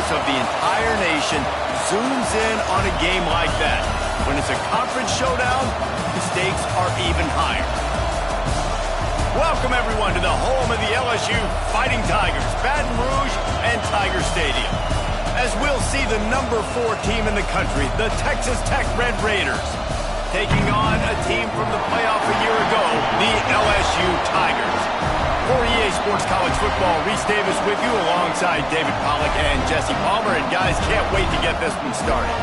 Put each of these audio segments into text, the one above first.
focus of the entire nation zooms in on a game like that. When it's a conference showdown, the stakes are even higher. Welcome, everyone, to the home of the LSU Fighting Tigers, Baton Rouge and Tiger Stadium. As we'll see the number 4 team in the country, the Texas Tech Red Raiders, taking on a team from the playoff a year ago, the LSU Tigers. For EA Sports College Football, Reese Davis with you alongside David Pollack and Jesse Palmer. And guys, can't wait to get this one started.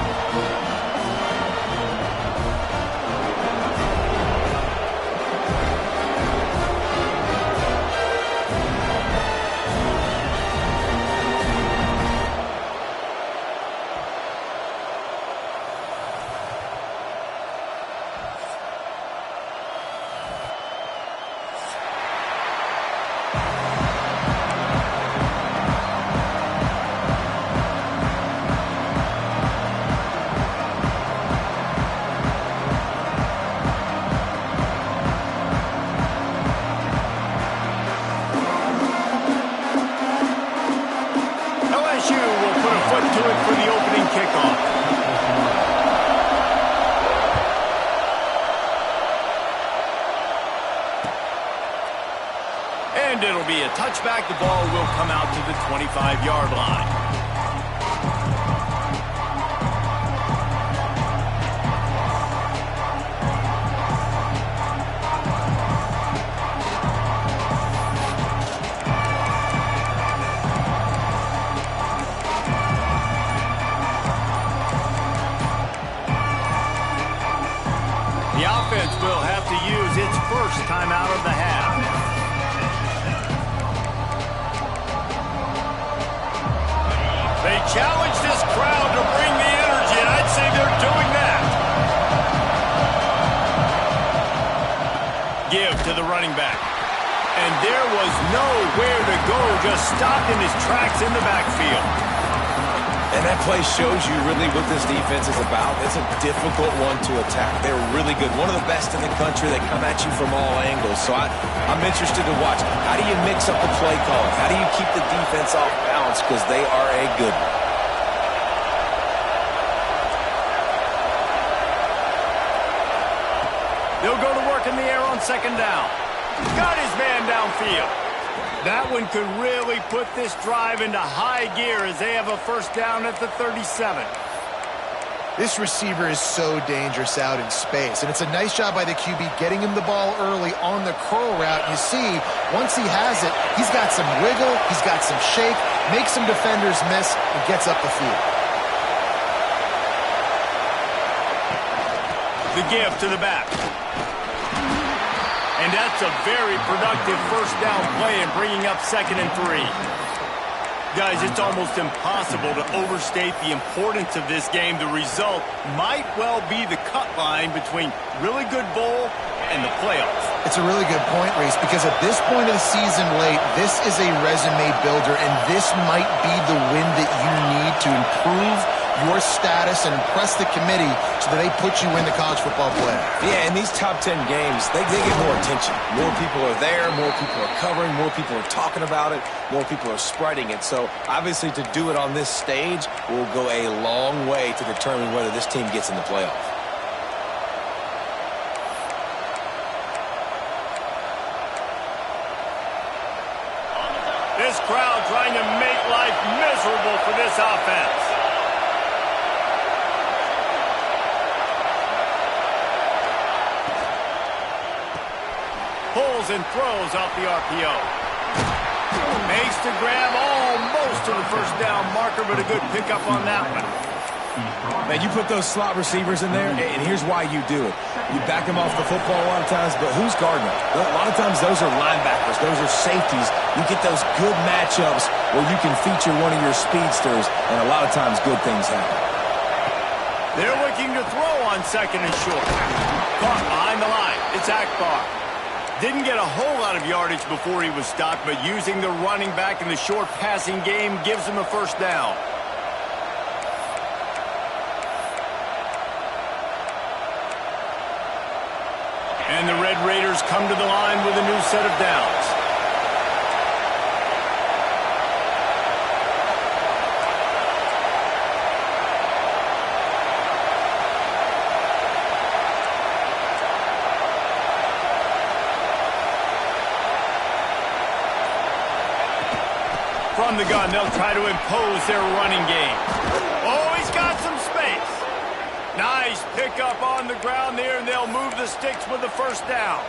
And it'll be a touchback. The ball will come out to the 25-yard line. The offense will have to use its first timeout of the half. They challenge this crowd to bring the energy, and I'd say they're doing that. Give to the running back. And there was nowhere to go, just stopped in his tracks in the backfield. And that play shows you really what this defense is about. It's a difficult one to attack. They're really good. One of the best in the country. They come at you from all angles. So I'm interested to watch. How do you mix up the play calling? How do you keep the defense off balance? Because they are a good one. They'll go to work in the air on second down. Got his man downfield. That one could really put this drive into high gear as they have a first down at the 37. This receiver is so dangerous out in space, and it's a nice job by the QB getting him the ball early on the curl route. You see, once he has it, he's got some wiggle, he's got some shake, makes some defenders miss, and gets up the field. The give to the back. And that's a very productive first down play in bringing up 2nd and 3. Guys, it's almost impossible to overstate the importance of this game. The result might well be the cut line between really good bowl and the playoffs. It's a really good point, Reese, because at this point of the season late, this is a resume builder, and this might be the win that you need to improve your status and impress the committee so that they put you in the college football playoff. Yeah, in these top 10 games, they get more attention. More people are there, more people are covering, more people are talking about it, more people are spreading it. So obviously to do it on this stage will go a long way to determine whether this team gets in the playoff. This crowd trying to make life miserable for this offense. Pulls and throws off the RPO. Makes the grab almost to the first down marker, but a good pickup on that one. Man, you put those slot receivers in there, and here's why you do it. You back them off the football a lot of times, but who's guarding them? A lot of times those are linebackers. Those are safeties. You get those good matchups where you can feature one of your speedsters, and a lot of times good things happen. They're looking to throw on 2nd and short. Caught behind the line. It's Akbar. Didn't get a whole lot of yardage before he was stopped, but using the running back in the short passing game gives him a first down. And the Red Raiders come to the line with a new set of downs. from the gun, they'll try to impose their running game. Oh, he's got some space. Nice pickup on the ground there, and they'll move the sticks with the first down.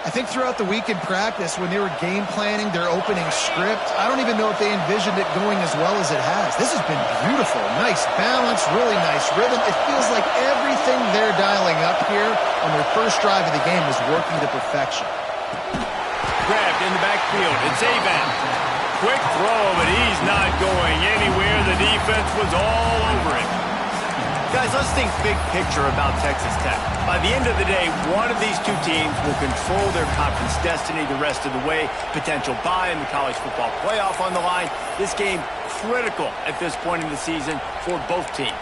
I think throughout the week in practice, when they were game planning their opening script, I don't even know if they envisioned it going as well as it has. This has been beautiful. Nice balance, really nice rhythm. It feels like everything they're dialing up here on their first drive of the game is working to perfection. Grabbed in the backfield. It's Avan. Quick throw, but he's not going anywhere. The defense was all over him. Guys, let's think big picture about Texas Tech. By the end of the day, one of these two teams will control their conference destiny the rest of the way. Potential bye in the college football playoff on the line. This game critical at this point in the season for both teams.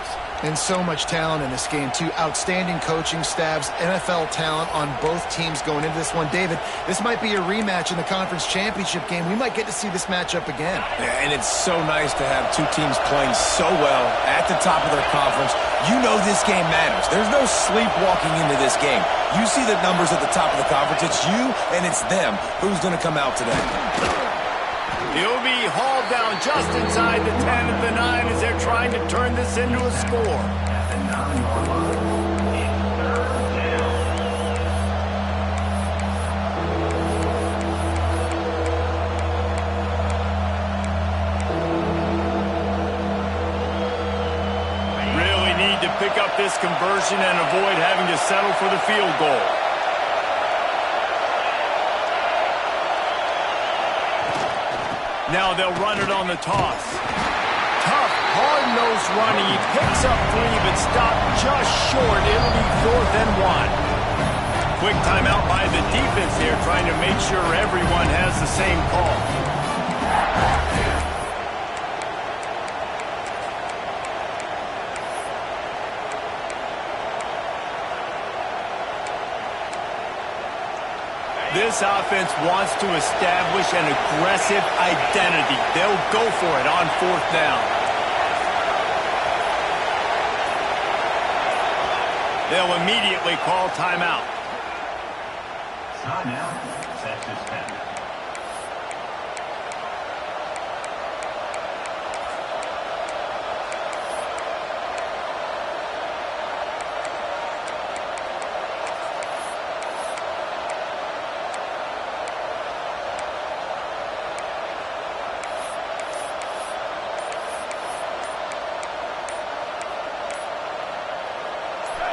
And so much talent in this game, too. Outstanding coaching staffs, NFL talent on both teams going into this one. David, this might be a rematch in the conference championship game. We might get to see this matchup again. Yeah, and it's so nice to have two teams playing so well at the top of their conference. You know this game matters. There's no sleepwalking into this game. You see the numbers at the top of the conference. It's you and it's them. Who's going to come out today? He'll be hauled down just inside the 10 at the 9 as they're trying to turn this into a score. Really need to pick up this conversion and avoid having to settle for the field goal. Now they'll run it on the toss. Tough, hard-nosed running. He picks up 3, but stopped just short. It'll be 4th and 1. Quick timeout by the defense here, trying to make sure everyone has the same call. This offense wants to establish an aggressive identity. They'll go for it on 4th down. They'll immediately call timeout. Timeout. Set suspended.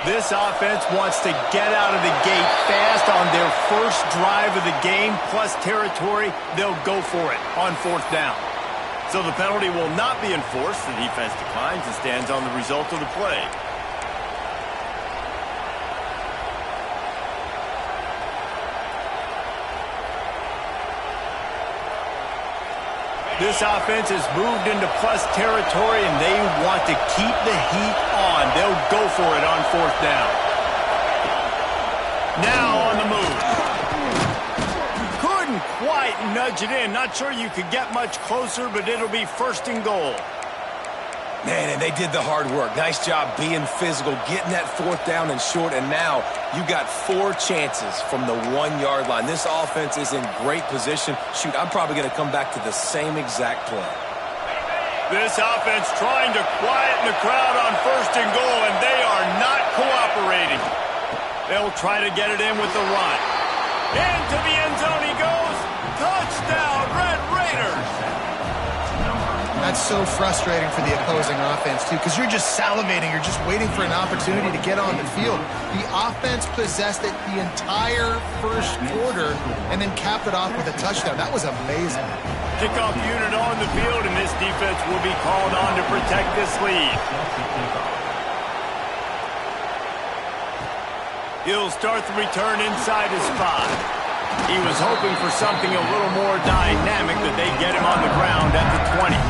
This offense wants to get out of the gate fast on their first drive of the game, plus territory. They'll go for it on 4th down. So the penalty will not be enforced. The defense declines and stands on the result of the play. This offense has moved into plus territory, and they want to keep the heat on. They'll go for it on 4th down. Now on the move. Couldn't quite nudge it in. Not sure you could get much closer, but it'll be 1st and goal. Man, and they did the hard work. Nice job being physical, getting that 4th down and short, and now you got 4 chances from the 1-yard line. This offense is in great position. Shoot, I'm probably going to come back to the same exact play. This offense trying to quieten the crowd on 1st and goal, and they are not cooperating. They'll try to get it in with the run. Into the end zone he goes. Touchdown, Red Raiders. That's so frustrating for the opposing offense, too, because you're just salivating. You're just waiting for an opportunity to get on the field. The offense possessed it the entire first quarter and then capped it off with a touchdown. That was amazing. Kickoff unit on the field, and this defense will be called on to protect this lead. He'll start the return inside his 5. He was hoping for something a little more dynamic, that they get him on the ground at the 20.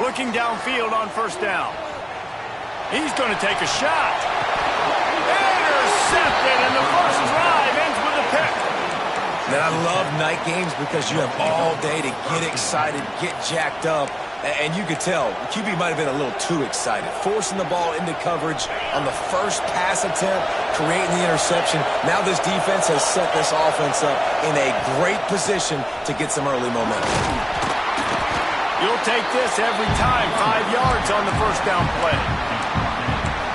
Looking downfield on 1st down. He's going to take a shot. Intercepted! intercepted, and the first drive ends with a pick. Man, I love night games because you have all day to get excited, get jacked up, and you could tell the QB might have been a little too excited, forcing the ball into coverage on the first pass attempt, creating the interception. Now this defense has set this offense up in a great position to get some early momentum. You'll take this every time. 5 yards on the first down play.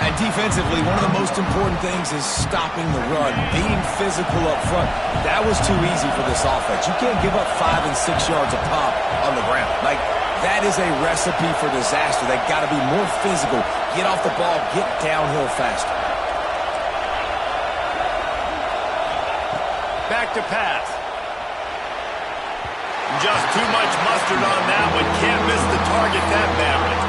And defensively, one of the most important things is stopping the run, being physical up front. That was too easy for this offense. You can't give up 5 and 6 yards a pop on the ground. Like, that is a recipe for disaster. They got to be more physical, get off the ball, get downhill faster. Back to pass. Just too much mustard on that one. Can't miss the target that badly.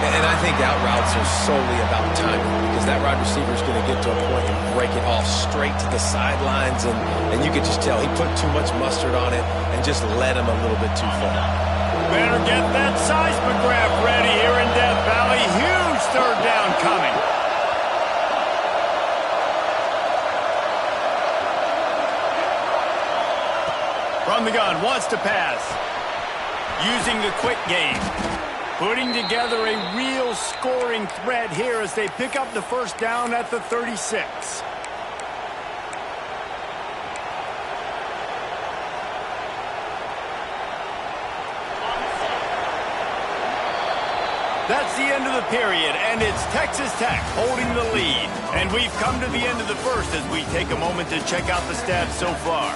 And I think out routes are solely about timing because that wide receiver is going to get to a point and break it off straight to the sidelines, and you could just tell he put too much mustard on it and just led him a little bit too far. Better get that seismograph ready here in Death Valley. Huge third down coming. From the gun, wants to pass. Using the quick game. Putting together a real scoring threat here as they pick up the first down at the 36. That's the end of the period, and it's Texas Tech holding the lead. And we've come to the end of the first as we take a moment to check out the stats so far.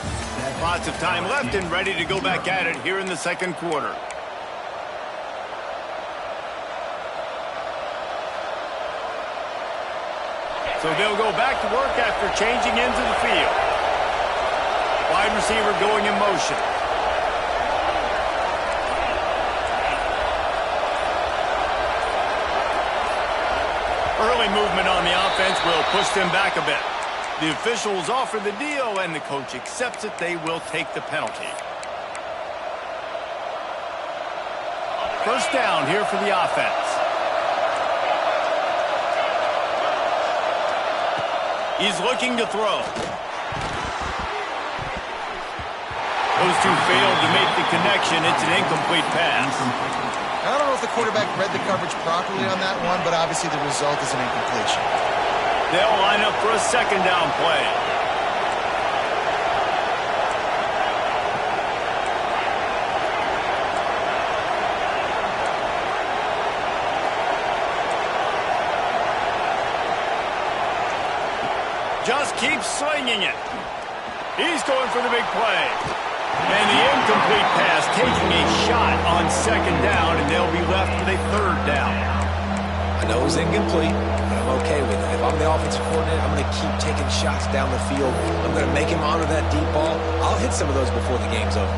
Lots of time left and ready to go back at it here in the second quarter. So they'll go back to work after changing into the field. Wide receiver going in motion. Early movement on the offense will push them back a bit. The officials offer the deal, and the coach accepts it. They will take the penalty. First down here for the offense. He's looking to throw. Those two failed to make the connection. It's an incomplete pass. I don't know if the quarterback read the coverage properly on that one, but obviously the result is an incompletion. They'll line up for a second down play. Just keeps slinging it. He's going for the big play. And the incomplete pass taking a shot on second down, and they'll be left with a third down. I know it's incomplete, but I'm okay with it. If I'm the offensive coordinator, I'm going to keep taking shots down the field. I'm going to make him honor that deep ball. I'll hit some of those before the game's over.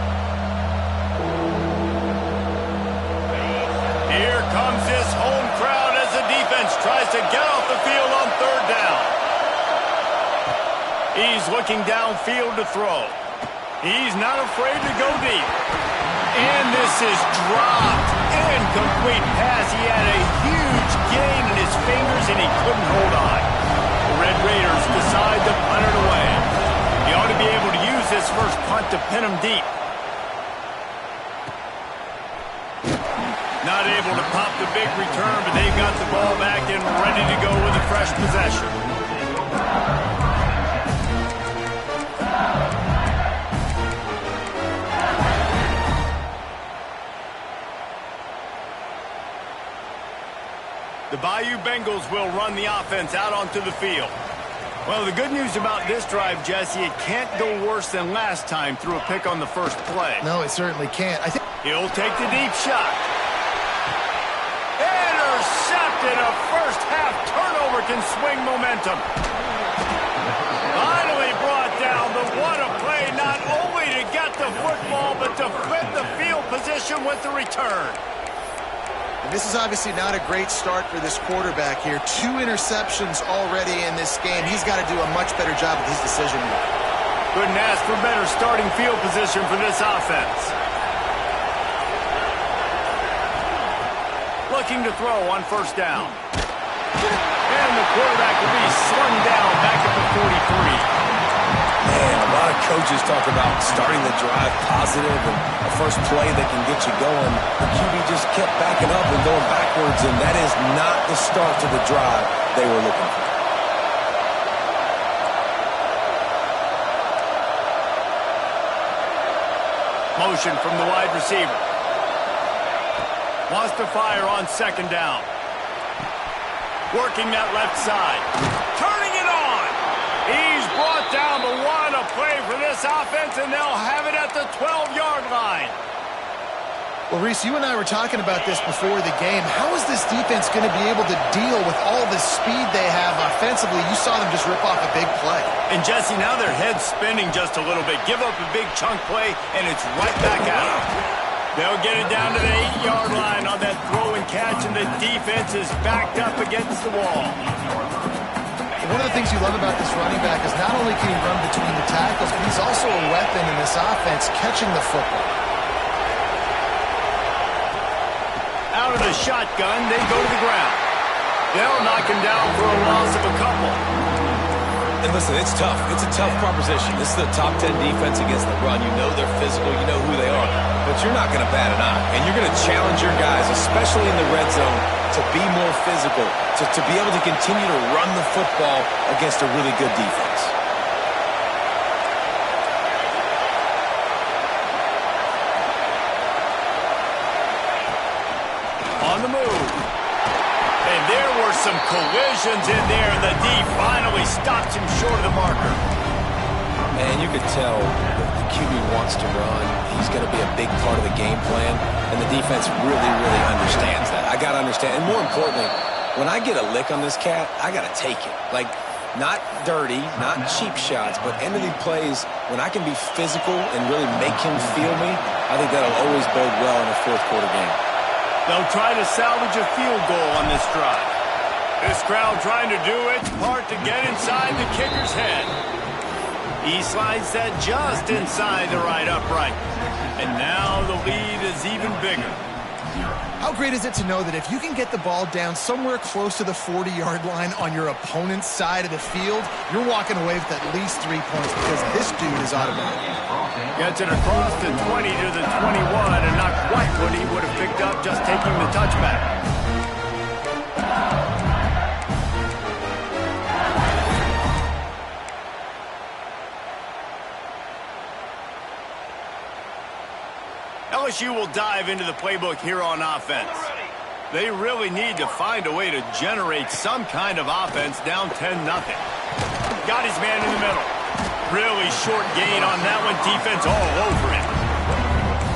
Here comes this home crowd as the defense tries to get off the field on third down. He's looking downfield to throw. He's not afraid to go deep. And this is dropped. Incomplete pass. He had a huge gain in his fingers, and he couldn't hold on. The Red Raiders decide to punt it away. He ought to be able to use this first punt to pin him deep. Not able to pop the big return, but they've got the ball back and ready to go with a fresh possession. The Bayou Bengals will run the offense out onto the field. Well, the good news about this drive, Jesse, it can't go worse than last time through a pick on the first play. No, it certainly can't. I think He'll take the deep shot. Intercepted. A first-half turnover can swing momentum. Finally brought down. What a play, not only to get the football, but to flip the field position with the return. And this is obviously not a great start for this quarterback here. 2 interceptions already in this game. He's got to do a much better job with his decision making. Couldn't ask for better starting field position for this offense. Looking to throw on first down. And the quarterback will be slung down back at the 43. Man, a lot of coaches talk about starting the drive positive and a first play that can get you going. The QB just kept backing up and going backwards, and that is not the start to the drive they were looking for. Motion from the wide receiver. Wants to fire on second down. Working that left side. Turning it on. He's brought down, but what a play for this offense, and they'll have it at the 12-yard line. Well, Reese, you and I were talking about this before the game. How is this defense going to be able to deal with all the speed they have offensively? You saw them just rip off a big play. And, Jesse, now their head's spinning just a little bit. Give up a big chunk play, and it's right back at them. They'll get it down to the 8-yard line on that throw and catch, and the defense is backed up against the wall. One of the things you love about this running back is not only can he run between the tackles, but he's also a weapon in this offense catching the football. Out of the shotgun, they go to the ground. They'll knock him down for a loss of a couple. And listen, it's tough. It's a tough proposition. This is the top 10 defense against the run. You know they're physical. You know who they are. But you're not going to bat an eye. And you're going to challenge your guys, especially in the red zone, to be more physical, to be able to continue to run the football against a really good defense. On the move. And there were some collisions in there, and the D finally stops him short of the marker. And you could tell the QB wants to run. He's going to be a big part of the game plan, and the defense really, really understands that. I got to understand. And more importantly, when I get a lick on this cat, I got to take it. Like, not dirty, not cheap shots, but end of the plays, when I can be physical and really make him feel me, I think that'll always bode well in a fourth quarter game. They'll try to salvage a field goal on this drive. This crowd trying to do its part to get inside the kicker's head. He slides that just inside the right upright. And now the lead is even bigger. How great is it to know that if you can get the ball down somewhere close to the 40-yard line on your opponent's side of the field, you're walking away with at least 3 points because this dude is automatic. Gets it across the 20 to the 21, and not quite what he would have picked up just taking the touchback. LSU will dive into the playbook here on offense. They really need to find a way to generate some kind of offense down 10-0. Got his man in the middle. Really short gain on that one. Defense all over him.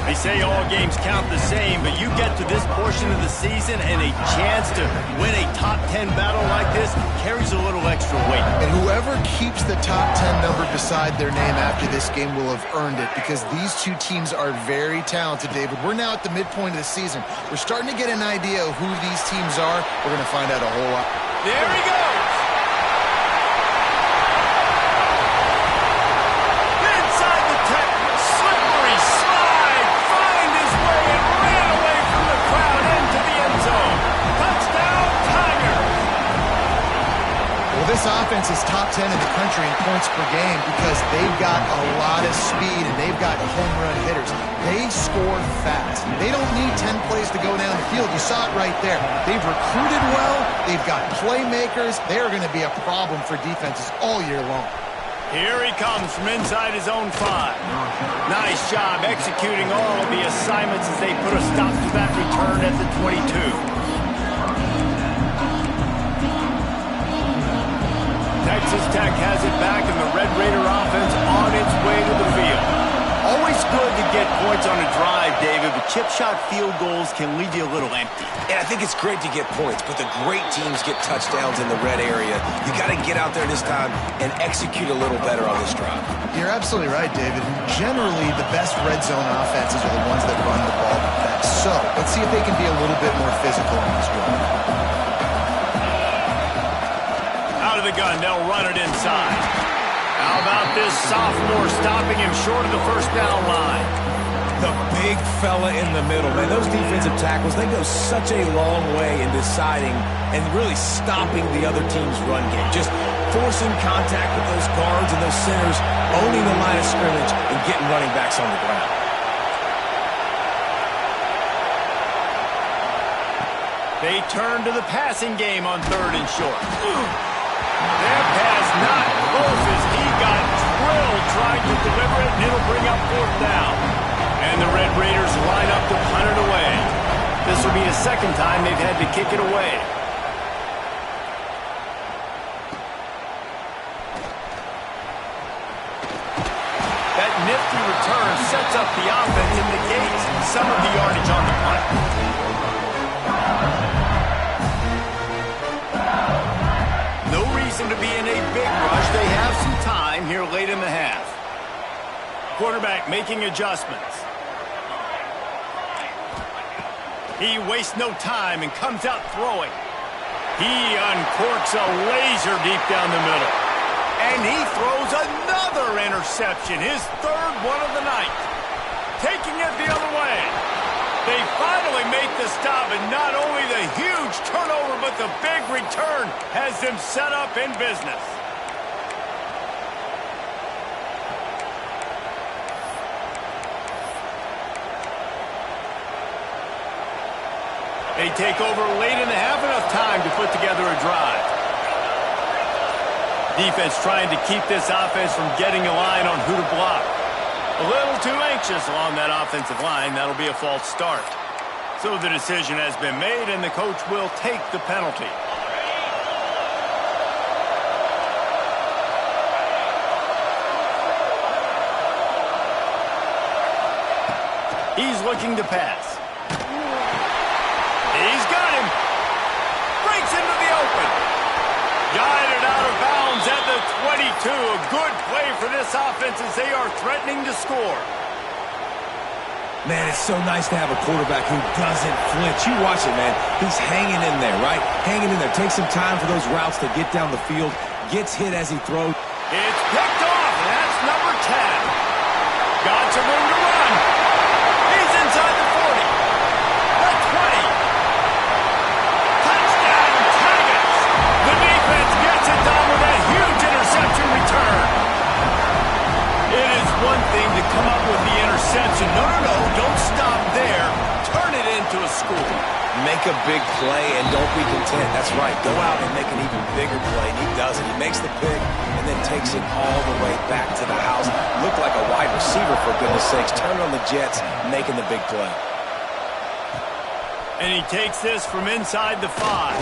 They say all games count the same, but you get to this portion of the season and a chance to win a top 10 battle like this carries a little extra weight. And whoever keeps the top 10 number beside their name after this game will have earned it because these two teams are very talented, David. We're now at the midpoint of the season. We're starting to get an idea of who these teams are. We're going to find out a whole lot. There he goes. This offense is top 10 in the country in points per game because they've got a lot of speed and they've got home run hitters. They score fast. They don't need 10 plays to go down the field. You saw it right there. They've recruited well. They've got playmakers. They are going to be a problem for defenses all year long. Here he comes from inside his own 5. Nice job executing all of the assignments as they put a stop to that return at the 22. Texas Tech has it back, and the Red Raider offense on its way to the field. Always good to get points on a drive, David, but chip shot field goals can leave you a little empty. And I think it's great to get points, but the great teams get touchdowns in the red area. You got to get out there this time and execute a little better on this drive. You're absolutely right, David. Generally, the best red zone offenses are the ones that run the ball best. So let's see if they can be a little bit more physical on this drive. Out of the gun, they'll run it inside. How about this sophomore stopping him short of the first down line? The big fella in the middle, man. Those defensive tackles, they go such a long way in deciding and really stopping the other team's run game. Just forcing contact with those guards and those centers, owning the line of scrimmage, and getting running backs on the ground. They turn to the passing game on 3rd and short. Their pass not close as he got drilled trying to deliver it, and it'll bring up 4th down. And the Red Raiders line up to punt it away. This will be the 2nd time they've had to kick it away. That nifty return sets up the offense and negates some of the yardage on the punt. No reason to be in a big rush. They have some time here late in the half. Quarterback making adjustments. He wastes no time and comes out throwing. He uncorks a laser deep down the middle. And he throws another interception, his 3rd one of the night. Taking it the other way. They finally make the stop, and not only the huge turnover, but the big return has them set up in business. They take over late in the half, enough time to put together a drive. Defense trying to keep this offense from getting a line on who to block. A little too anxious along that offensive line. That'll be a false start. So the decision has been made, and the coach will take the penalty. He's looking to pass. He's got him. Breaks into the open. Guided out of bounds at the 22. A good play for this offense as they are threatening to score. Man, it's so nice to have a quarterback who doesn't flinch. You watch it, man. He's hanging in there, right? Hanging in there. Takes some time for those routes to get down the field. Gets hit as he throws. It's picked off. That's number 10. Got some room to run. He's inside the 40. The 20. Touchdown, Tigers. The defense gets it done with a huge interception return. It is one thing to come up with the interception. No, don't stop there. Turn it into a score. Make a big play and don't be content. That's right. Go out and make an even bigger play. And he does it. He makes the pick and then takes it all the way back to the house. Looked like a wide receiver, for goodness sakes. Turn on the Jets, making the big play. And he takes this from inside the 5.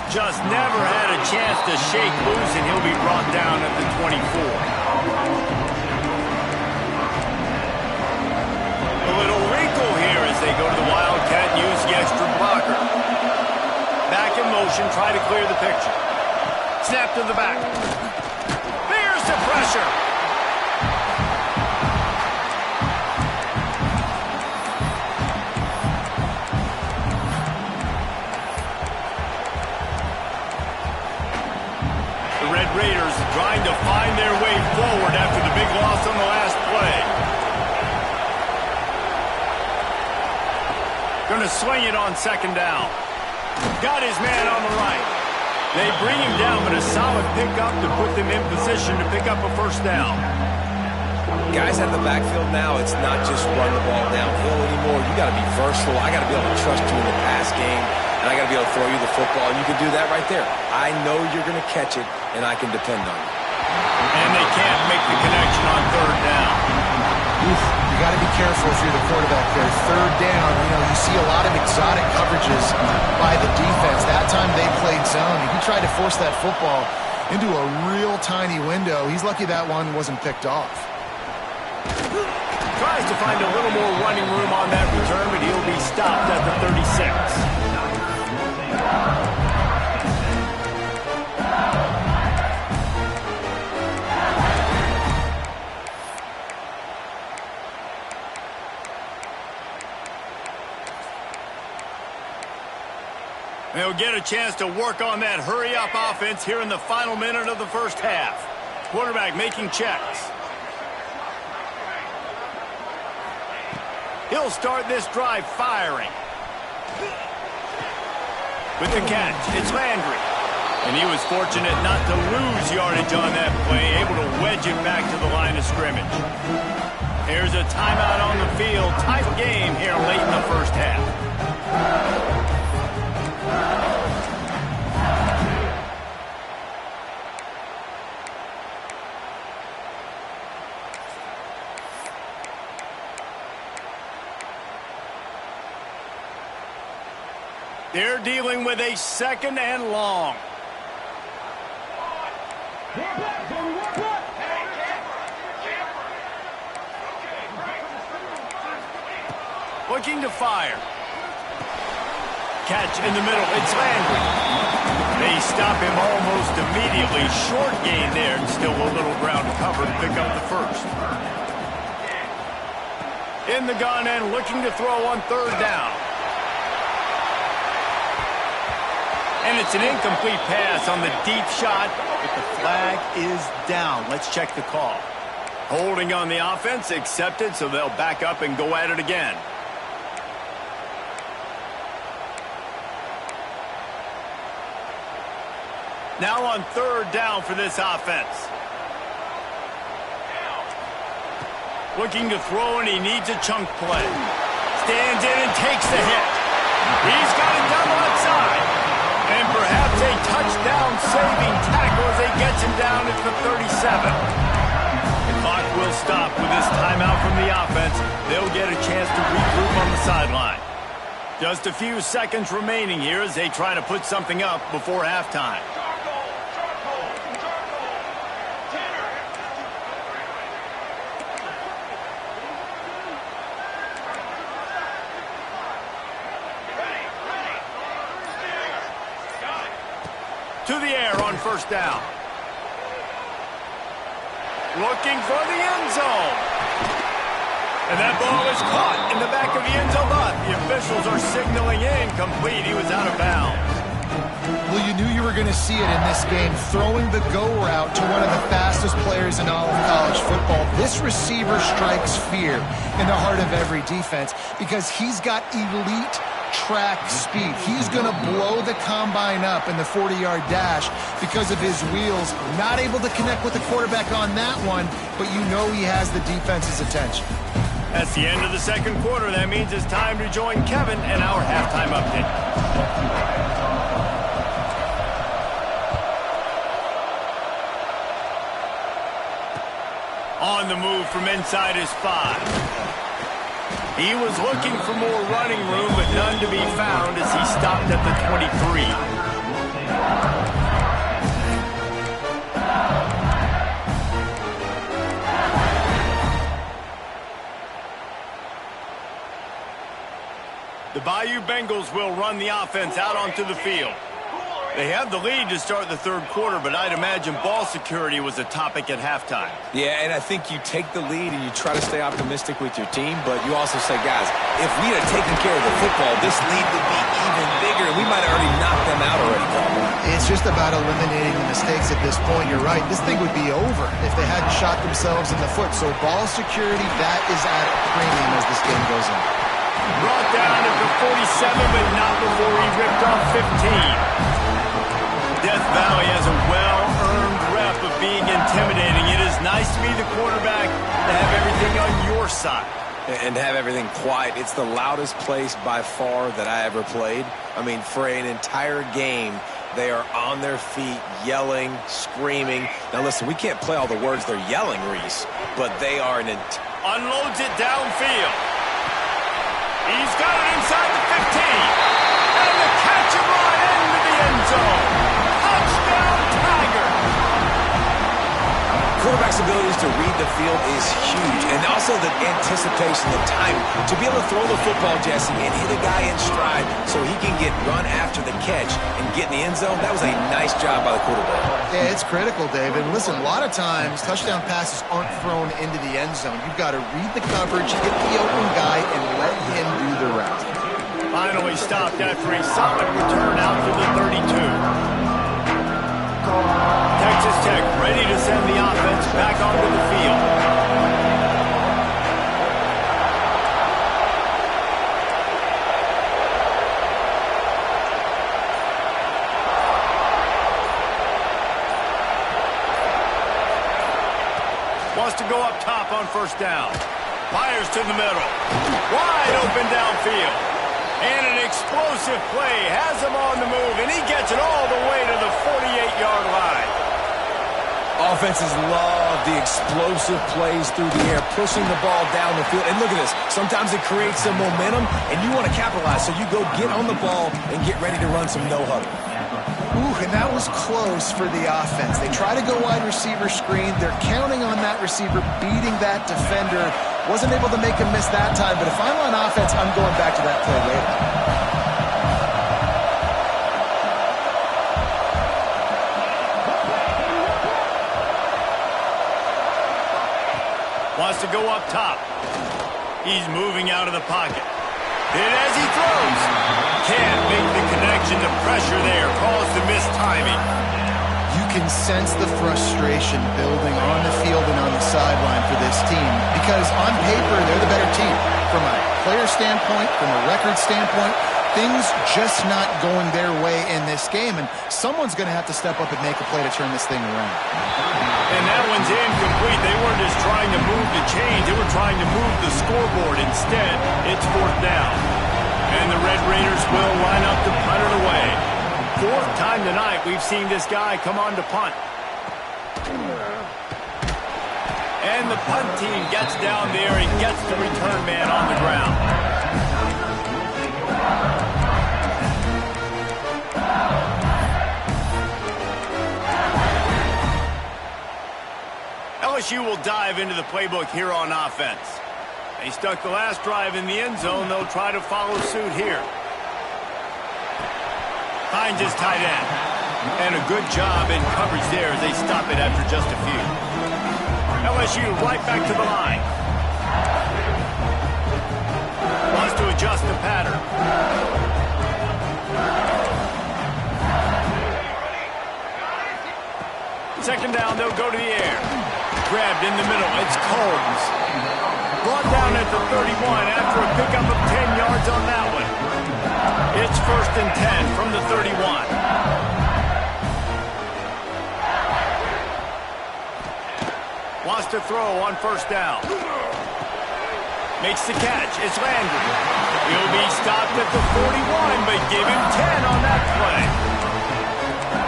Just never had a chance to shake loose, and he'll be brought down at the 24. A little wrinkle here as they go to the Wildcat and use the extra blocker. Back in motion, try to clear the picture. Snap to the back. There's the pressure. The Red Raiders trying to find their way forward after the big loss on the last play. Going to swing it on 2nd down. Got his man on the right. They bring him down, but a solid pickup to put them in position to pick up a 1st down. Guys at the backfield now, it's not just run the ball downhill anymore. You got to be versatile. I got to be able to trust you in the pass game, and I got to be able to throw you the football. And you can do that right there. I know you're going to catch it, and I can depend on you. And they can't make the connection on 3rd down. You got to be careful if you're the quarterback there. 3rd down, you see a lot of exotic coverages by the defense. That time they played zone. He tried to force that football into a real tiny window. He's lucky that one wasn't picked off. Tries to find a little more running room on that return, but he'll be stopped at the 36. They'll get a chance to work on that hurry-up offense here in the final minute of the 1st half. Quarterback making checks. He'll start this drive firing. With the catch, it's Landry. And he was fortunate not to lose yardage on that play, able to wedge it back to the line of scrimmage. Here's a timeout on the field. Tight game here late in the first half. They're dealing with a 2nd and long. Looking to fire. Catch in the middle. It's Landry. They stop him almost immediately. Short gain there, and still a little ground cover to pick up the first. In the gun and looking to throw on 3rd down. And it's an incomplete pass on the deep shot, but the flag is down. Let's check the call. Holding on the offense, accepted, so they'll back up and go at it again. Now on 3rd down for this offense. Looking to throw, and he needs a chunk play. Stands in and takes the hit. He's got it double outside. And perhaps a touchdown-saving tackle as he gets him down at the 37. The clock will stop with this timeout from the offense. They'll get a chance to regroup on the sideline. Just a few seconds remaining here as they try to put something up before halftime. To the air on 1st down. Looking for the end zone. And that ball is caught in the back of the end zone, but the officials are signaling incomplete. He was out of bounds. Well, you knew you were going to see it in this game, throwing the go route to one of the fastest players in all of college football. This receiver strikes fear in the heart of every defense because he's got elite track speed. He's going to blow the combine up in the 40-yard dash because of his wheels. Not able to connect with the quarterback on that one, but you know he has the defense's attention. That's the end of the 2nd quarter. That means it's time to join Kevin and our halftime update. On the move from inside his 5. He was looking for more running room, but none to be found as he stopped at the 23. The Bayou Bengals will run the offense out onto the field. They have the lead to start the 3rd quarter, but I'd imagine ball security was a topic at halftime. Yeah, and I think you take the lead and you try to stay optimistic with your team, but you also say, guys, if we had taken care of the football, this lead would be even bigger, and we might have already knocked them out already, Carl. It's just about eliminating the mistakes at this point. You're right. This thing would be over if they hadn't shot themselves in the foot. So ball security, that is at a premium as this game goes on. Brought down at the 47, but not before he ripped off 15. Death Valley has a well-earned rep of being intimidating. It is nice to be the quarterback, to have everything on your side. And have everything quiet. It's the loudest place by far that I ever played. I mean, for an entire game, they are on their feet, yelling, screaming. Now, listen, we can't play all the words they're yelling, Reese, but they are unloads it downfield. He's got it inside the 15. And the catch him right into the end zone. Touchdown, Tiger. Quarterback's abilities to read the field is huge, and also the anticipation, the time to be able to throw the football, Jesse, and hit a guy in stride so he can get run after the catch and get in the end zone. That was a nice job by the quarterback. Yeah, it's critical, David. Listen, a lot of times touchdown passes aren't thrown into the end zone. You've got to read the coverage, hit the open guy, and let him do the rest. Finally stopped after a solid return out to the 32. Texas Tech ready to send the offense back onto the field. Wants to go up top on first down. Fires to the middle. Wide open downfield. And an explosive play. Has him on the move, and he gets it all the way to the 48-yard line. Offenses love the explosive plays through the air, pushing the ball down the field. And look at this. Sometimes it creates some momentum, and you want to capitalize. So you go get on the ball and get ready to run some no-huddle. Ooh, and that was close for the offense. They try to go wide receiver screen. They're counting on that receiver beating that defender. Wasn't able to make him miss that time, but if I'm on offense, I'm going back to that play later. Wants to go up top. He's moving out of the pocket. And as he throws, can't make the connection. The pressure there caused the missed timing. You can sense the frustration building on the field and on the sideline for this team because on paper, they're the better team. From a player standpoint, from a record standpoint, things just not going their way in this game, and someone's going to have to step up and make a play to turn this thing around. And that one's incomplete. They weren't just trying to move the chains. They were trying to move the scoreboard. Instead, it's fourth down. And the Red Raiders will line up to punt it away. Fourth time tonight we've seen this guy come on to punt. And the punt team gets down there and gets the return man on the ground. LSU will dive into the playbook here on offense. They stuck the last drive in the end zone. They'll try to follow suit here. Finds his tight end. And a good job in coverage there as they stop it after just a few. LSU right back to the line. Wants to adjust the pattern. Second down, they'll go to the air. Grabbed in the middle. It's Combs. Brought down at the 31 after a pickup of 10 yards on that one. It's 1st and 10 from the 31. Wants to throw on first down. Makes the catch. It's Landry. He'll be stopped at the 41, but give him 10 on that play.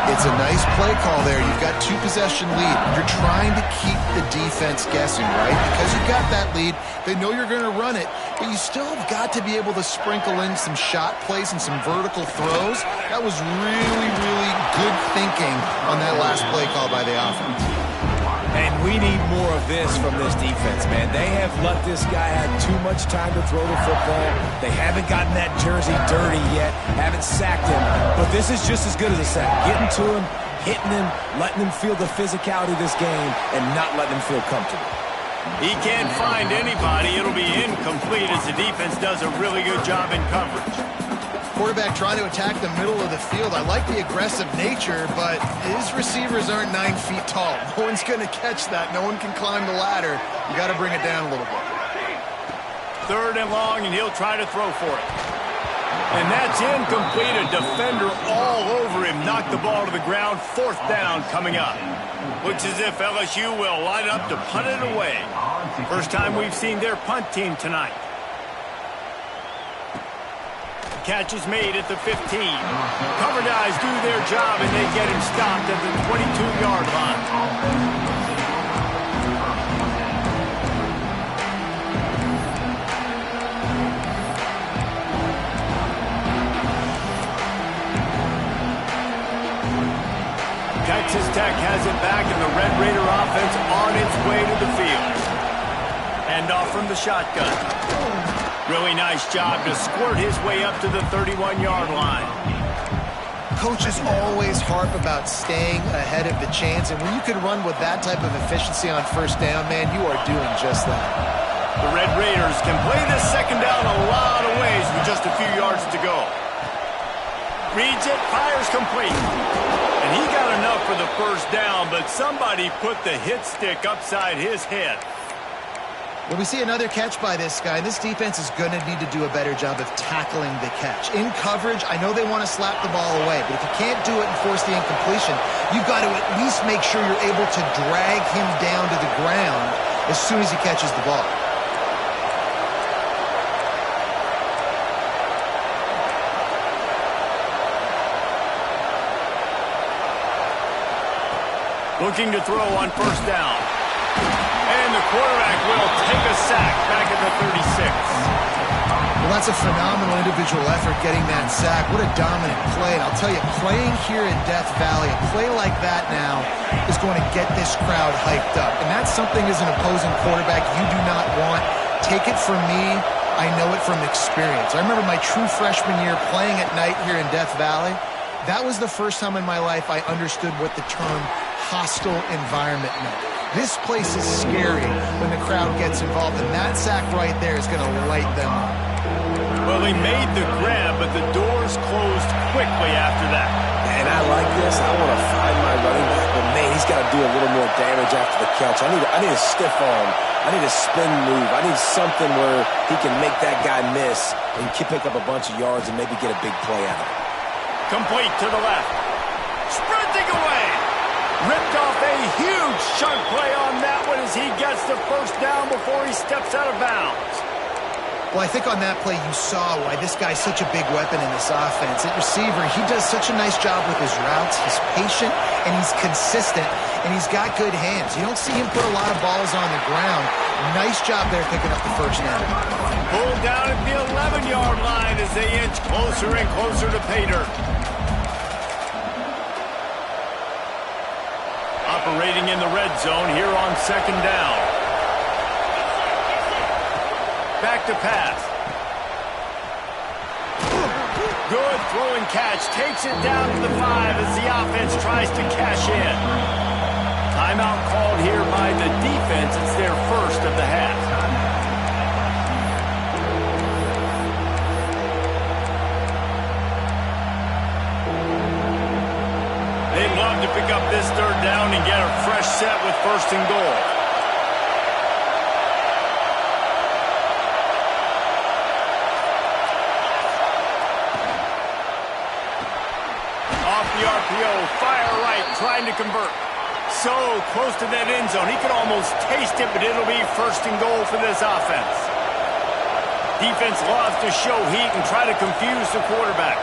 It's a nice play call there. You've got 2-possession lead. You're trying to keep the defense guessing, right? Because you've got that lead, they know you're going to run it, but you still have got to be able to sprinkle in some shot plays and some vertical throws. That was really, really good thinking on that last play call by the offense. And we need more of this from this defense, man. They have let this guy have too much time to throw the football. They haven't gotten that jersey dirty yet, haven't sacked him. But this is just as good as a sack. Getting to him, hitting him, letting him feel the physicality of this game, and not letting him feel comfortable. He can't find anybody. It'll be incomplete as the defense does a really good job in coverage. Quarterback trying to attack the middle of the field. I like the aggressive nature, but his receivers aren't 9 feet tall. No one's going to catch that. No one can climb the ladder. You got to bring it down a little bit. 3rd and long, and he'll try to throw for it. And that's incomplete. A defender all over him. Knocked the ball to the ground. 4th down coming up. Looks as if LSU will line up to punt it away. First time we've seen their punt team tonight. Catch is made at the 15. Cover guys do their job, and they get him stopped at the 22-yard line. Texas Tech has it back, and the Red Raider offense on its way to the field. And off from the shotgun. Really nice job to squirt his way up to the 31-yard line. Coaches always harp about staying ahead of the chains, and when you can run with that type of efficiency on first down, man, you are doing just that. The Red Raiders can play this second down a lot of ways with just a few yards to go. Reads it, fires complete. And he got enough for the first down, but somebody put the hit stick upside his head. Well, we see another catch by this guy. This defense is going to need to do a better job of tackling the catch. In coverage, I know they want to slap the ball away, but if you can't do it and force the incompletion, you've got to at least make sure you're able to drag him down to the ground as soon as he catches the ball. Looking to throw on first down. And the quarterback will take a sack back at the 36. Well, that's a phenomenal individual effort getting that sack. What a dominant play. And I'll tell you, playing here in Death Valley, a play like that now is going to get this crowd hyped up. And that's something as an opposing quarterback you do not want. Take it from me. I know it from experience. I remember my true freshman year playing at night here in Death Valley. That was the first time in my life I understood what the term hostile environment meant. This place is scary when the crowd gets involved, and that sack right there is going to light them up. Well, he made the grab, but the doors closed quickly after that. And I like this. I want to find my running back, but man, he's got to do a little more damage after the catch. I need a stiff arm. I need a spin move. I need something where he can make that guy miss and pick up a bunch of yards and maybe get a big play out of it. Complete to the left. Sprinting away. Ripped off a huge chunk play on that one as he gets the first down before he steps out of bounds. Well, I think on that play you saw why this guy's such a big weapon in this offense. At receiver, he does such a nice job with his routes. He's patient, and he's consistent, and he's got good hands. You don't see him put a lot of balls on the ground. Nice job there picking up the first down. Pulled down at the 11-yard line as they inch closer and closer to pay dirt. Operating in the red zone here on second down. Back to pass. Good throwing catch. Takes it down to the 5 as the offense tries to cash in. Timeout called here by the defense. It's their first of the half. They'd love to pick up this third down and get a fresh set with first and goal. Off the RPO, fire right, trying to convert. So close to that end zone. He could almost taste it, but it'll be first and goal for this offense. Defense loves to show heat and try to confuse the quarterback.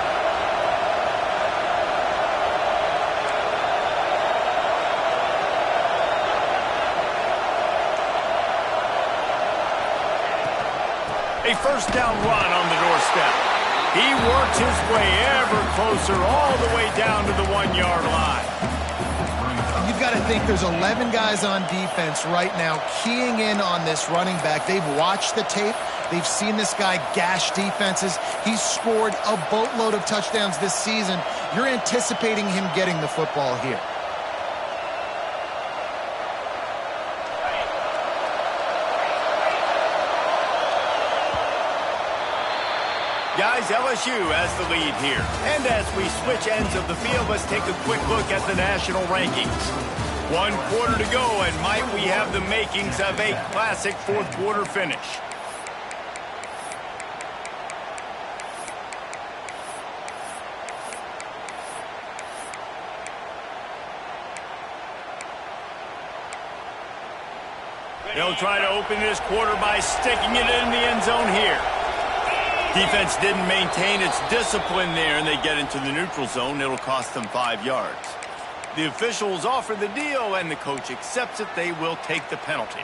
A first down run on the doorstep. He works his way ever closer all the way down to the 1-yard line. You've got to think there's 11 guys on defense right now keying in on this running back. They've watched the tape. They've seen this guy gash defenses. He's scored a boatload of touchdowns this season. You're anticipating him getting the football here. Guys, LSU has the lead here. And as we switch ends of the field, let's take a quick look at the national rankings. 1 quarter to go, and might we have the makings of a classic fourth quarter finish. They'll try to open this quarter by sticking it in the end zone here. Defense didn't maintain its discipline there, and they get into the neutral zone. It'll cost them 5 yards. The officials offer the deal, and the coach accepts it. They will take the penalty.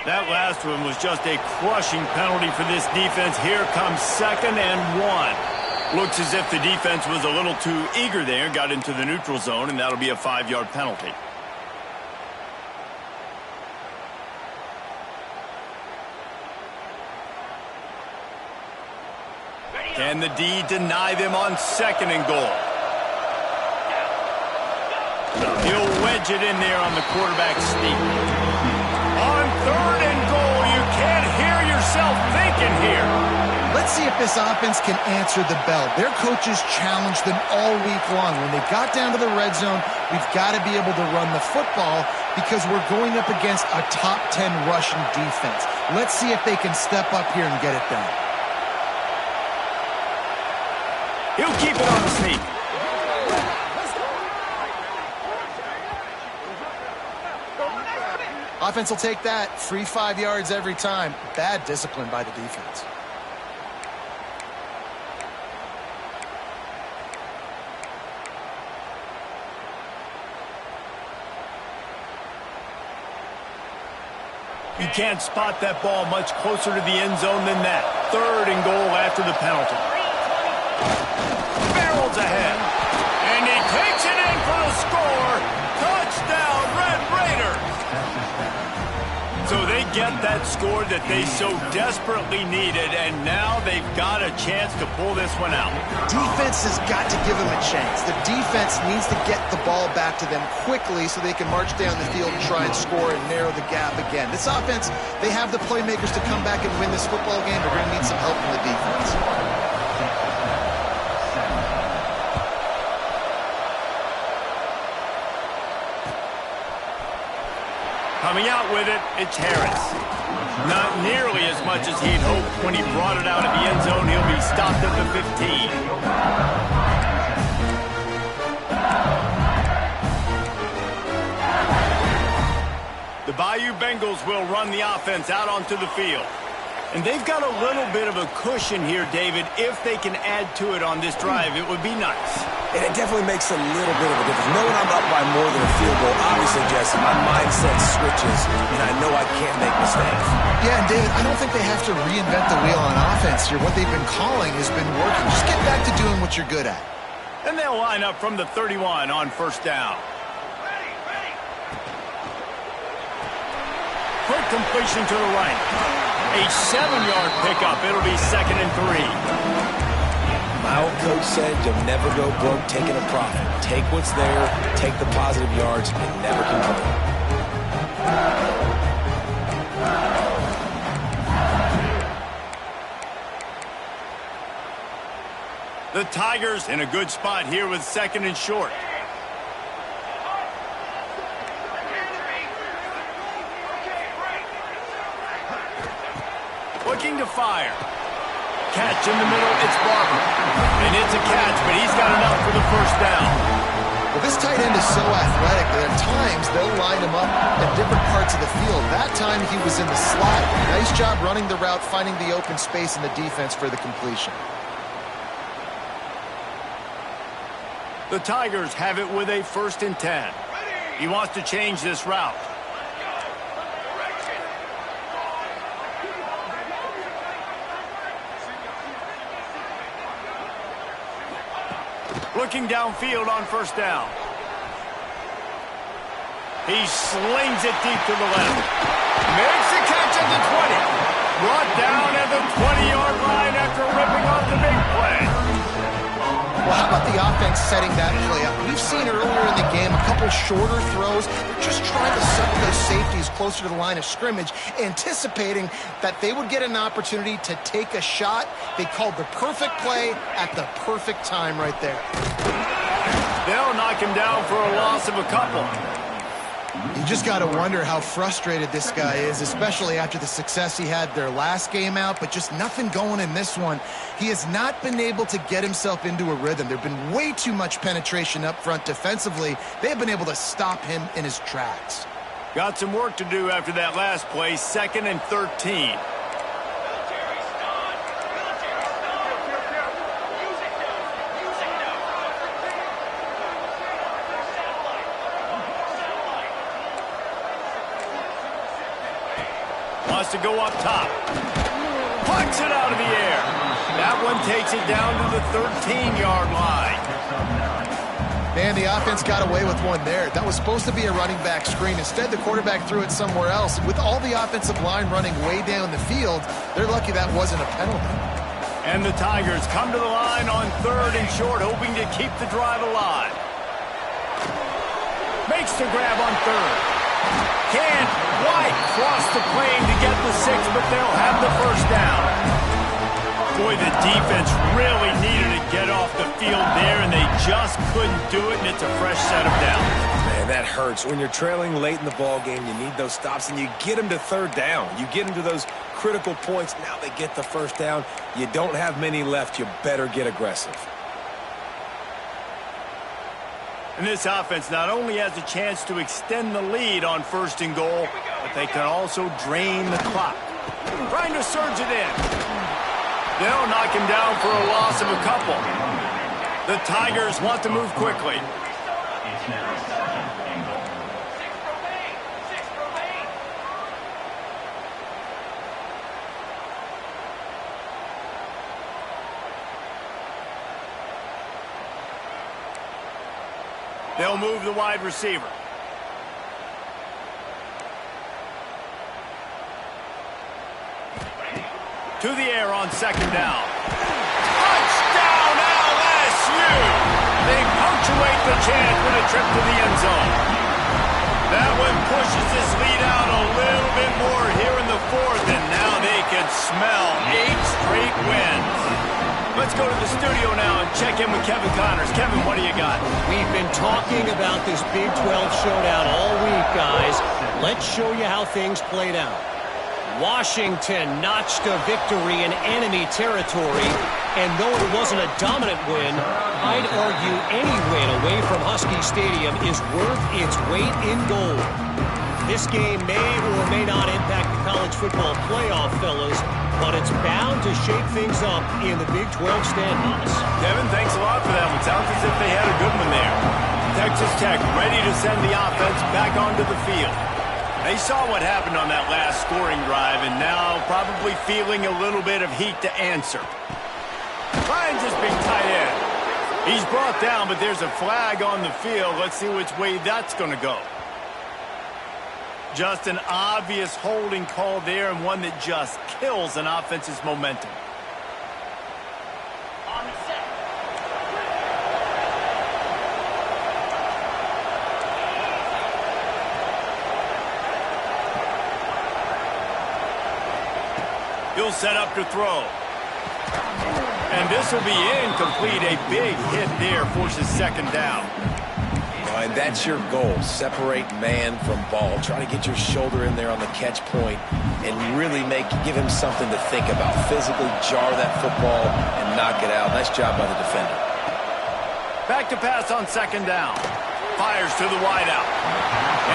That last one was just a crushing penalty for this defense. Here comes 2nd and 1. Looks as if the defense was a little too eager there, got into the neutral zone, and that'll be a 5-yard penalty. Can the D deny them on 2nd and goal? He'll wedge it in there on the quarterback sneak. On 3rd and goal, you can't hear yourself thinking here. Let's see if this offense can answer the bell. Their coaches challenged them all week long. When they got down to the red zone, we've got to be able to run the football because we're going up against a top 10 rushing defense. Let's see if they can step up here and get it done. He'll keep it on the sneak. Offense will take that. Free 5 yards every time. Bad discipline by the defense. You can't spot that ball much closer to the end zone than that. 3rd and goal after the penalty. Barrels ahead. And he takes it in for the score. Touchdown, Red Raiders. So they get that score that they so desperately needed, and now they've got a chance to pull this one out. Defense has got to give them a chance. The defense needs to get the ball back to them quickly so they can march down the field and try and score and narrow the gap again. This offense, they have the playmakers to come back and win this football game. They're going to need some help from the defense. Coming out with it, it's Harris. Not nearly as much as he'd hoped when he brought it out of the end zone. He'll be stopped at the 15. The Bayou Bengals will run the offense out onto the field. And they've got a little bit of a cushion here, David. If they can add to it on this drive, it would be nice. And it definitely makes a little bit of a difference. Knowing I'm up by more than a field goal, obviously, Jesse, my mindset switches, and I know I can't make mistakes. Yeah, and David, I don't think they have to reinvent the wheel on offense here. What they've been calling has been working. Just get back to doing what you're good at. And they'll line up from the 31 on 1st down. Quick completion to the right. A 7-yard pickup. It'll be 2nd and 3. My old coach said you'll never go broke taking a profit. Take what's there, take the positive yards, and never complain. The Tigers in a good spot here with 2nd and short. Looking to fire. Catch in the middle, it's Barber. And it's a catch, but he's got enough for the 1st down. Well, this tight end is so athletic that at times they'll line him up at different parts of the field. That time he was in the slot. Nice job running the route, finding the open space in the defense for the completion. The Tigers have it with a 1st and 10. He wants to change this route. Looking downfield on 1st down. He slings it deep to the left. Makes the catch at the 20. Brought down at the 20-yard line after ripping off the big play. Well, how about the offense setting that play up? We've seen earlier in the game a couple shorter throws. They're just trying to suck those safeties closer to the line of scrimmage, anticipating that they would get an opportunity to take a shot. They called the perfect play at the perfect time right there. They'll knock him down for a loss of a couple. You just got to wonder how frustrated this guy is, especially after the success he had their last game out, but just nothing going in this one. He has not been able to get himself into a rhythm. There have been way too much penetration up front defensively. They have been able to stop him in his tracks. Got some work to do after that last play, 2nd and 13. Wants to go up top. Plucks it out of the air. That one takes it down to the 13-yard line. Man, the offense got away with one there. That was supposed to be a running back screen. Instead, the quarterback threw it somewhere else. With all the offensive line running way down the field, they're lucky that wasn't a penalty. And the Tigers come to the line on 3rd and short, hoping to keep the drive alive. Makes the grab on 3rd. Can't quite cross the plane to get the 6, but they'll have the 1st down. Boy, the defense really needed to get off the field there, and they just couldn't do it, and it's a fresh set of downs. Man, that hurts. When you're trailing late in the ball game, you need those stops, and you get them to 3rd down. You get them to those critical points. Now they get the 1st down. You don't have many left. You better get aggressive. And this offense not only has a chance to extend the lead on 1st and goal, but they can also drain the clock. Trying to surge it in. They'll knock him down for a loss of a couple. The Tigers want to move quickly. They'll move the wide receiver. To the air on 2nd down. Touchdown LSU! They punctuate the chance with a trip to the end zone. That one pushes this lead out a little bit more here in the 4th, and now they can smell 8 straight wins. Let's go to the studio now and check in with Kevin Connors. Kevin, what do you got? We've been talking about this Big 12 showdown all week, guys. Let's show you how things played out. Washington notched a victory in enemy territory, and though it wasn't a dominant win, I'd argue any win away from Husky Stadium is worth its weight in gold. This game may or may not impact the college football playoff, fellas, but it's bound to shake things up in the Big 12 standings. Kevin, thanks a lot for that one. Sounds as if they had a good one there. Texas Tech ready to send the offense back onto the field. They saw what happened on that last scoring drive, and now probably feeling a little bit of heat to answer. Finds his big tight end. He's brought down, but there's a flag on the field. Let's see which way that's going to go. Just an obvious holding call there, and one that just kills an offense's momentum. He'll set up to throw. And this will be incomplete. A big hit there forces 2nd down. And that's your goal. Separate man from ball. Try to get your shoulder in there on the catch point and really give him something to think about. Physically jar that football and knock it out. Nice job by the defender. Back to pass on 2nd down. Fires to the wideout.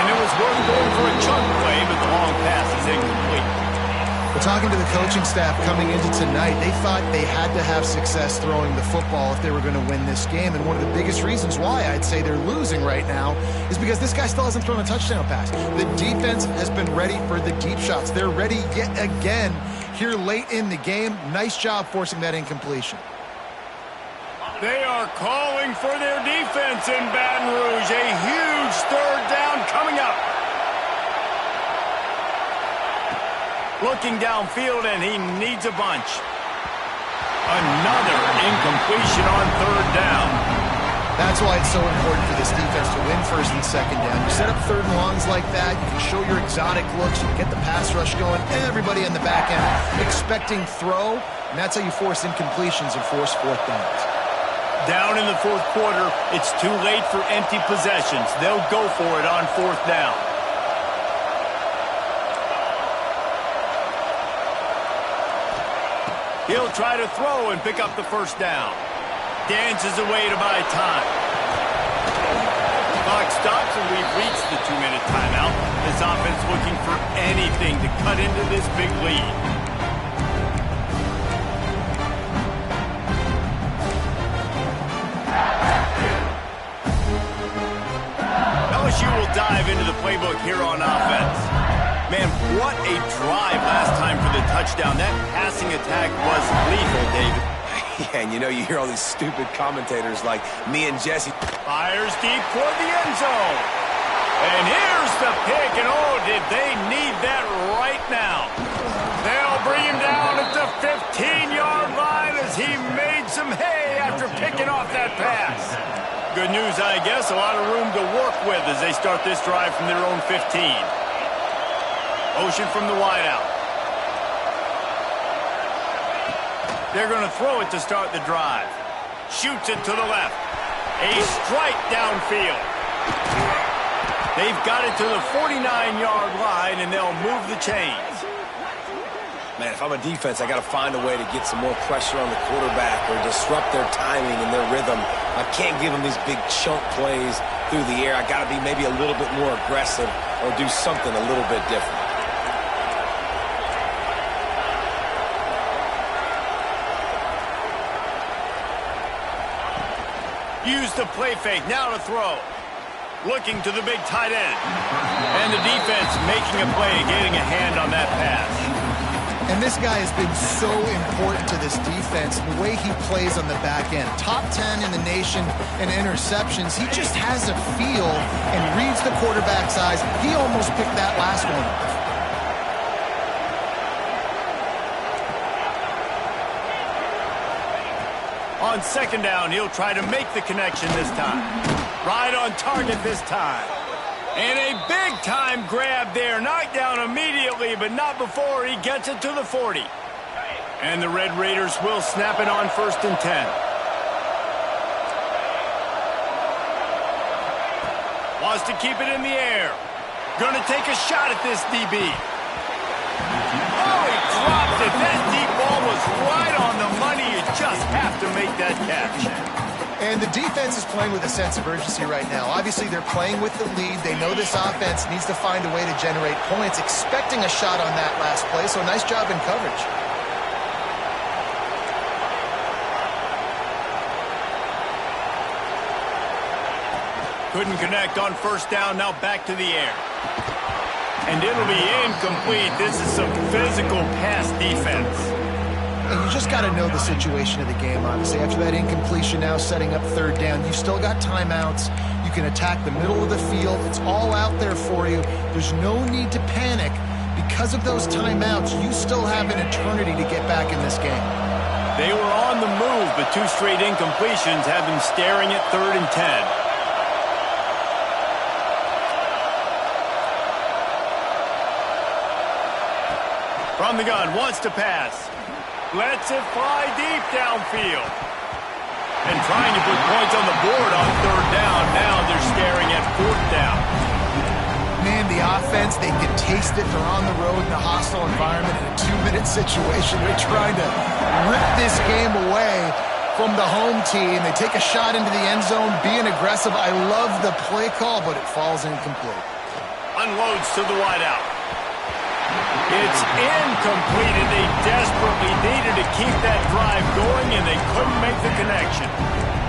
And it was worth going for a chunk play, but the long pass is incomplete. But talking to the coaching staff coming into tonight, they thought they had to have success throwing the football if they were going to win this game. And one of the biggest reasons why I'd say they're losing right now is because this guy still hasn't thrown a touchdown pass. The defense has been ready for the deep shots. They're ready yet again here late in the game. Nice job forcing that incompletion. They are calling for their defense in Baton Rouge. A huge 3rd down coming up. Looking downfield, and he needs a bunch. Another incompletion on 3rd down. That's why it's so important for this defense to win 1st and 2nd down. You set up 3rd and longs like that, you can show your exotic looks, you can get the pass rush going, everybody in the back end expecting throw, and that's how you force incompletions and force 4th downs. Down in the 4th quarter, it's too late for empty possessions. They'll go for it on 4th down. He'll try to throw and pick up the 1st down. Dances away to buy time. Clock stops, and we've reached the 2-minute timeout. This offense looking for anything to cut into this big lead. LSU will dive into the playbook here on offense. Man, what a drive last time for the touchdown. That passing attack was lethal, David. Yeah, and you hear all these stupid commentators like me and Jesse. Fires deep toward the end zone. And here's the pick, and oh, did they need that right now. They'll bring him down at the 15-yard line as he made some hay after picking off that pass. Good news, I guess, a lot of room to work with as they start this drive from their own 15. Motion from the wideout. They're going to throw it to start the drive. Shoots it to the left. A strike downfield. They've got it to the 49-yard line, and they'll move the chains. Man, if I'm a defense, I got to find a way to get some more pressure on the quarterback or disrupt their timing and their rhythm. I can't give them these big chunk plays through the air. I got to be maybe a little bit more aggressive or do something a little bit different. Use the play fake, now to throw. Looking to the big tight end. And the defense making a play, getting a hand on that pass. And this guy has been so important to this defense, the way he plays on the back end. Top 10 in the nation in interceptions. He just has a feel and reads the quarterback's eyes. He almost picked that last one off. On second down, he'll try to make the connection this time. Right on target this time. And a big-time grab there. Knocked down immediately, but not before he gets it to the 40. And the Red Raiders will snap it on 1st and 10. Wants to keep it in the air. Going to take a shot at this DB. Oh, he dropped it. That deep ball was right on the money. You just have to make that catch. And the defense is playing with a sense of urgency right now. Obviously, they're playing with the lead. They know this offense needs to find a way to generate points, expecting a shot on that last play, so nice job in coverage. Couldn't connect on 1st down, now back to the air. And it'll be incomplete. This is some physical pass defense. And you just got to know the situation of the game, honestly. After that incompletion, now setting up 3rd down, you've still got timeouts. You can attack the middle of the field. It's all out there for you. There's no need to panic. Because of those timeouts, you still have an eternity to get back in this game. They were on the move, but 2 straight incompletions have them staring at 3rd and 10. From the gun, wants to pass. Lets it fly deep downfield. And trying to put points on the board on 3rd down. Now they're staring at 4th down. Man, the offense, they can taste it. They're on the road in a hostile environment in a 2-minute situation. They're trying to rip this game away from the home team. They take a shot into the end zone, being aggressive. I love the play call, but it falls incomplete. Unloads to the wideout. It's incomplete, and they desperately needed to keep that drive going, and they couldn't make the connection.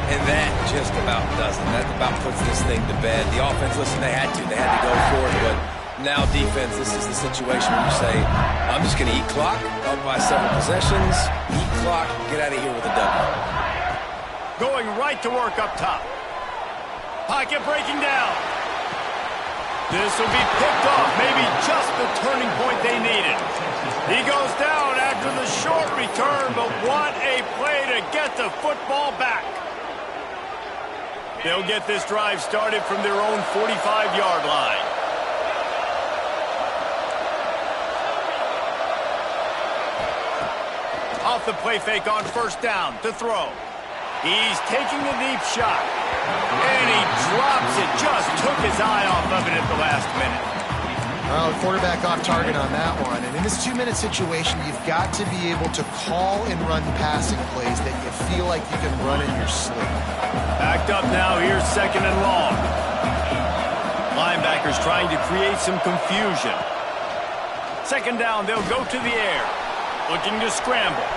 And that just about does it. That about puts this thing to bed. The offense, listen, they had to go for it, but now defense, this is the situation where you say, I'm just going to eat clock, up by several possessions, eat clock, get out of here with a W. Going right to work up top. Pocket breaking down. This will be picked off, maybe just the turning point they needed. He goes down after the short return, but what a play to get the football back. They'll get this drive started from their own 45-yard line. Off the play fake on 1st down to throw. He's taking a deep shot. And he drops it. Just took his eye off of it at the last minute. Well, the quarterback off target on that one. And in this 2-minute situation, you've got to be able to call and run passing plays that you feel like you can run in your sleep. Backed up now. Here's 2nd and long. Linebackers trying to create some confusion. 2nd down. They'll go to the air. Looking to scramble.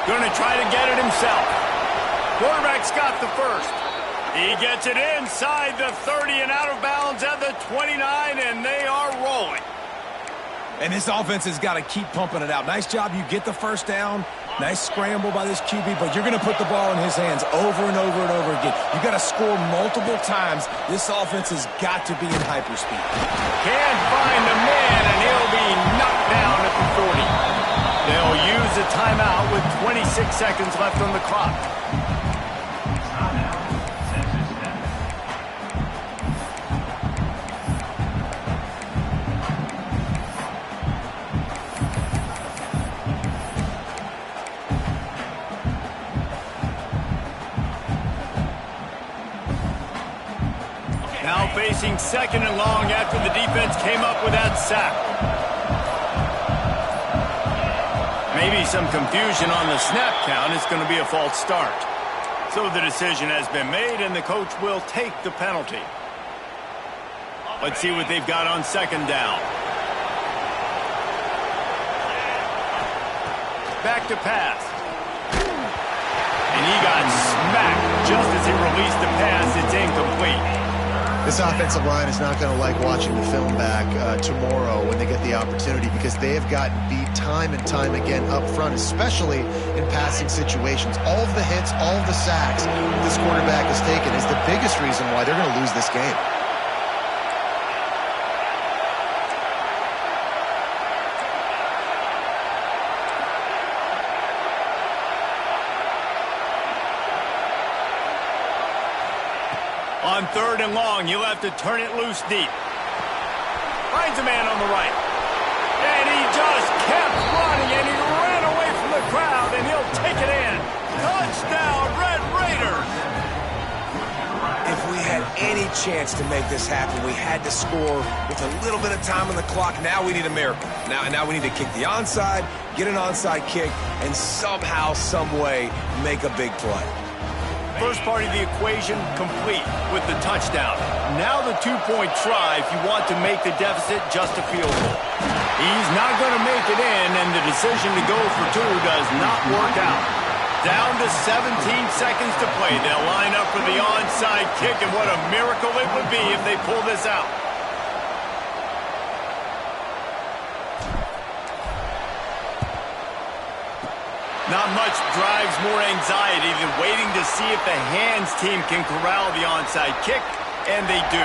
Going to try to get it himself. Quarterback's got the 1st. He gets it inside the 30 and out of bounds at the 29, and they are rolling. And this offense has got to keep pumping it out. Nice job. You get the 1st down. Nice scramble by this QB, but you're going to put the ball in his hands over and over and over again. You got to score multiple times. This offense has got to be in hyperspeed. Can't find the man, and he'll be knocked down at the 40. They'll use a timeout with 26 seconds left on the clock. Now facing 2nd and long after the defense came up with that sack. Maybe some confusion on the snap count. It's going to be a false start. So the decision has been made, and the coach will take the penalty. Let's see what they've got on second down. Back to pass. And he got smacked just as he released the pass. It's incomplete. This offensive line is not going to like watching the film back tomorrow when they get the opportunity, because they have gotten beat time and time again up front, especially in passing situations. All of the hits, all of the sacks this quarterback has taken is the biggest reason why they're going to lose this game. On third and long, you'll have to turn it loose deep. Finds a man on the right. And he just kept running, and he ran away from the crowd, and he'll take it in. Touchdown, Red Raiders! If we had any chance to make this happen, we had to score with a little bit of time on the clock. Now we need a miracle. Now we need to kick the onside, get an onside kick, and somehow, some way, make a big play. First part of the equation complete with the touchdown. Now the two-point try if you want to make the deficit just a field goal. He's not going to make it in, and the decision to go for two does not work out. Down to 17 seconds to play. They'll line up for the onside kick, and what a miracle it would be if they pull this out. Not much drives more anxiety than waiting to see if the hands team can corral the onside kick, and they do.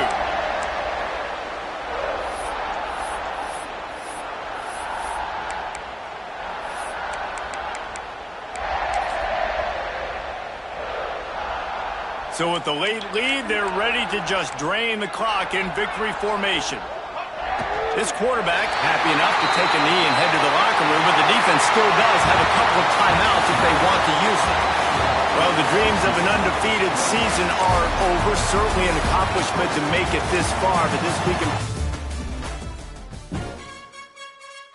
So with the late lead, they're ready to just drain the clock in victory formation. This quarterback happy enough to take a knee and head to the locker room, but the defense still does have a couple of timeouts if they want to use them. Well, the dreams of an undefeated season are over. Certainly an accomplishment to make it this far, but this weekend...